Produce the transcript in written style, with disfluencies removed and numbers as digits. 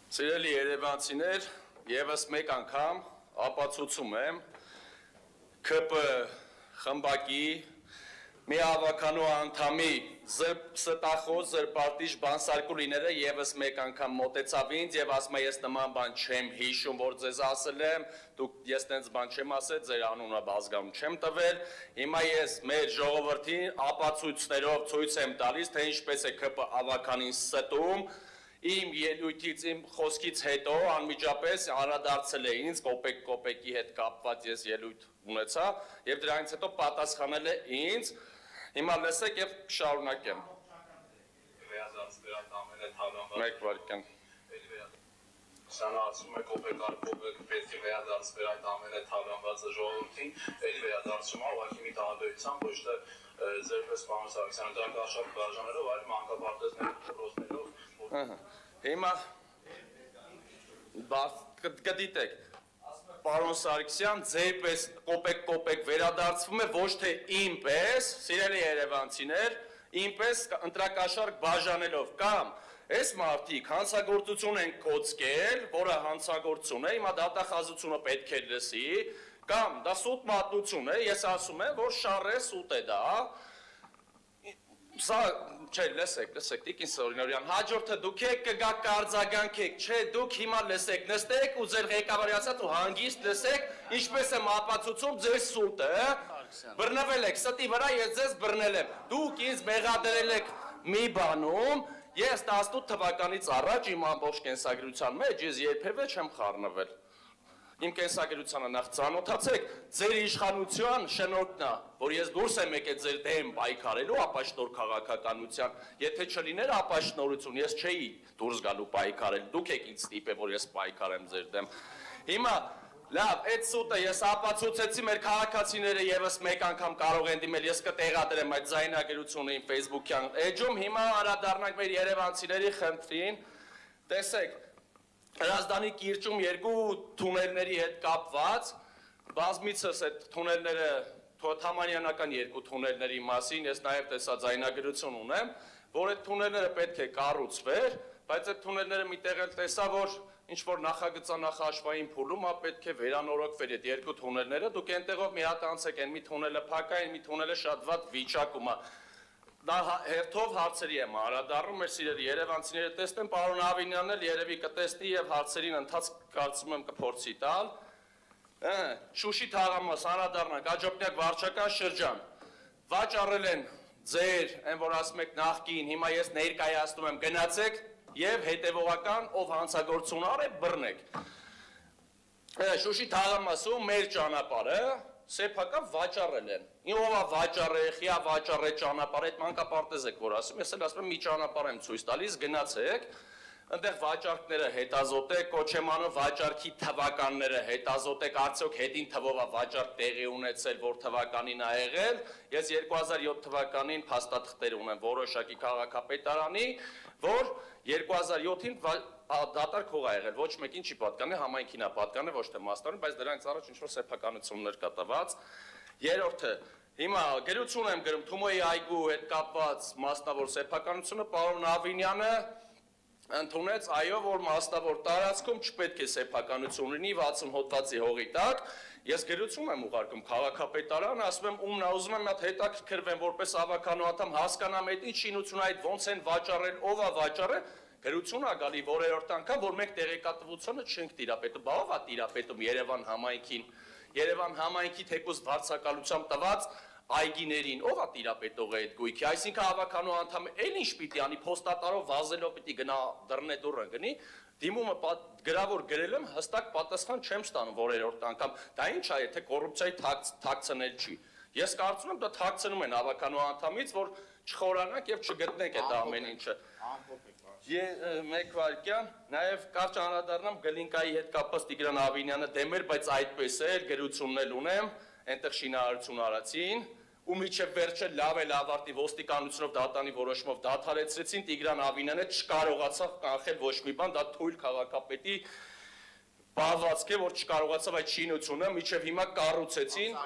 Սիրելի երևանցիներ, եւս մեկ անգամ ապացուցում եմ ԿՊ խմբակի մի հավաքանու անդամի ստախոս զրպարտիչ բանսարկու լինելը եւս մեկ անգամ մոտեցավ ինձ եւ ասում է ես նման բան չեմ հիշում, որ ձեզ ասել եմ, ես տենց բան չեմ ասել, ձեր անունը բազգանում չեմ տվել, հիմա ես մեր ժողովրդին ապացույցներով ցույց եմ տալիս, թե ինչպես է ԿՊ հավաքանին ստում, իմ ելույթից, իմ խոսքից հետո անմիջապես անդրադարձել է ինձ, կոպեկի հետ կապված ես ելույթ ունեցա եւ դրանից հետո պատասխանել է ինձ, հիմա լսեք եւ շարունակեմ։ Մեկ վարքան։ Սանա ասում է կոպեկար պետք է վերադարձվեր այդ ամենը թավրանվածը ժողովրդին, էլի վերադարձում է ուղղակի մի տարբերությամբ, ոչ թե ձերպես պարոն Սարգսյանը դրանք արշավ բաժանելով, այլ մանկապարտեզներով, դպրոցներով։ Հիմա կդիտեք, պարոն Սարգսյան ձերպես կոպեկ վերադարձվում է ոչ թե ինպես, սիրելի երևանցիներ, ինպես ընտրակաշարք բաժանելով կամ այս մարդիկ հանցագործություն են կոծկել, որը հանցագործություն է, հիմա դատախազությունը պետք է լսի, կամ դա սուտ մատնություն է, ես ասում եմ, որ շարը սուտ է դա, սա, չէ, լսեք, տիկին Սորինորյան, հաջորդը դուք եք կգաք կարձագանքեք, չէ, դուք հիմա լսեք, նստեք ու ձեր ղեկավարի ասած ու հանգիստ լսեք, ինչպես եմ ապացուցում ձեր սուտը, բռնվել եք, ստի վրա ես ձեզ բռնել եմ, դուք ինձ մեղադրել եք մի բանում, ես 18 թվականից առաջ իմ ամբողջ կենսագրության մեջ ես երբևէ չեմ խառնվել։ Իմ կենսագրությանը նախ ծանոթացեք, ձեր իշխանության շնորհքն է, որ ես դուրս եմ եկել ձեր դեմ պայքարելու ապաշնոր քաղաքականության, եթե չլիներ ապաշնորություն, ես չէի դուրս գալու պայքարել, դուք եք ինձ ստիպել, որ ես պայքարեմ ձեր դեմ։ Հիմա լավ, այդ սուտը ես ապացուցեցի, մեր քաղաքացիները եւս մեկ անգամ կարող են դիմել, ես կտեղադրեմ այդ զայնագրությունը իմ Facebook-յան էջում, հիմա անդրադառնանք մեր երևանցիների խնդրին, տեսեք, Հրազդանի կիրճում երկու թունելների հետ կապված, բազմիցս այդ թունելները, թամանյանական երկու թունելների մասին, ես նաև տեսա ձայնագրություն ունեմ, որ այդ թունելները պետք է կառուցվեր, բայց այդ թունելները միտեղ էլ տեսա, որ ինչ-որ նախագծանախաշվային փուլում պետք է վերանորոգվեր այդ երկու թունելները, դուք այնտեղով մի հատ անցեք, այն մի թունելը փակ է, մի թունելը շատ վատ վիճակում է։ Դա հերթով հարցերի եմ անդրադառնում, մեր սիրելի երևանցիները տեսնեն, պարոն Ավինյանն էլ երևի կտեսնի եւ հարցերին ընթացք կարծում եմ կփորձի տալ։ Շուշի թաղամաս անդրադառնանք, Աջոպնյակ վարչական շրջան։ Վաճառել են ձեր, այն որ ասում եք նախկին, հիմա ես ներկայացնում եմ, գնացեք եւ հետեւողական ով հանցագործություն արե բռնեք։ Շուշի թաղամասում մեր ճանապարհը սեփական վաճառել են։ Ով է վաճառել, խիա վաճառել ճանապարհ, այդ մանկապարտեզ եք որ ասում, ես էլ ասում եմ մի ճանապարհ եմ ցույց տալիս, գնացեք, այնտեղ վաճառքները հետազոտեք, կոչեմանով վաճառքի թվականները հետազոտեք, արդյոք հետին թվով է վաճառք տեղի ունեցել, որ թվականին ա եղել։ Ես 2007 թվականին փաստաթղթեր ունեմ որոշակի քաղաքապետարանի, որ 2007-ին դատարկ հող ա եղել, ոչ մեկին չի պատկանել, համայնքին ա պատկանել, ոչ թե մասնարարին, բայց դրանից առաջ ինչ-որ սեփականություններ կա տված։ Երրորդը, հիմա գրություն եմ գրում Թումոյի այգու հետ կապված մասնավոր սեփականությունը, պարոն Ավինյանը ընդունեց, այո, որ մասնավոր տարածքում չպետք է սեփականություն լինի 60 հոդվածի հողի տակ, ես գրություն եմ ուղարկում քաղաքապետարան, ասում եմ ումն ուզում եմ հատ հետաքրքրվեմ որպես հավաքանու անդամ հասկանամ այդ ինչ շինություն այդ ոնց են վաճառել, ով է վաճառել, գրություն ա գալի որերորդ անգամ, որ մենք տեղեկատվությունը չենք տիրապետում, բա ով է տիրապետում Երևան համայնքին, Երևան համայնքի թեկուզ վարձակալությամբ տված այգիներին, ով է տիրապետողը այդ գույքի, այսինքն հավաքանու անդամը էլ ինչ պիտի անի, փոստատարով վազելով պիտի գնա դռնե դուռը գնի, դիմումը գրավոր գրել եմ, հստակ պատասխան չեմ ստանում որերորդ անգամ, դա ինչ է, եթե կոռուպցիայի թաքցնել չի։ Ես կարծում եմ դա թաքցնում են հավաքանու անդամից, որ չխորանանք եւ չգտնենք այդ ամեն ինչը։ Մեկ վարքյան, նաեւ կարճ անդրադառնամ Գլինկայի հետ կապված Տիգրան Ավինյանը դեմ էր, բայց այդպես է, գրությունն էլ ունեմ, այնտեղ շինարարություն արեցին, ու միջև վերջը լավ էլ ավարտի ոստիկանությունով դատանի որոշումով դադարեցրեցին, Տիգրան Ավինյանը չկարողացավ կանխել ոչ մի բան, դա թույլ քաղաքապետի պահվածք է, որ չկարողացավ այդ շինությունը միջև հիմա կառուցեցին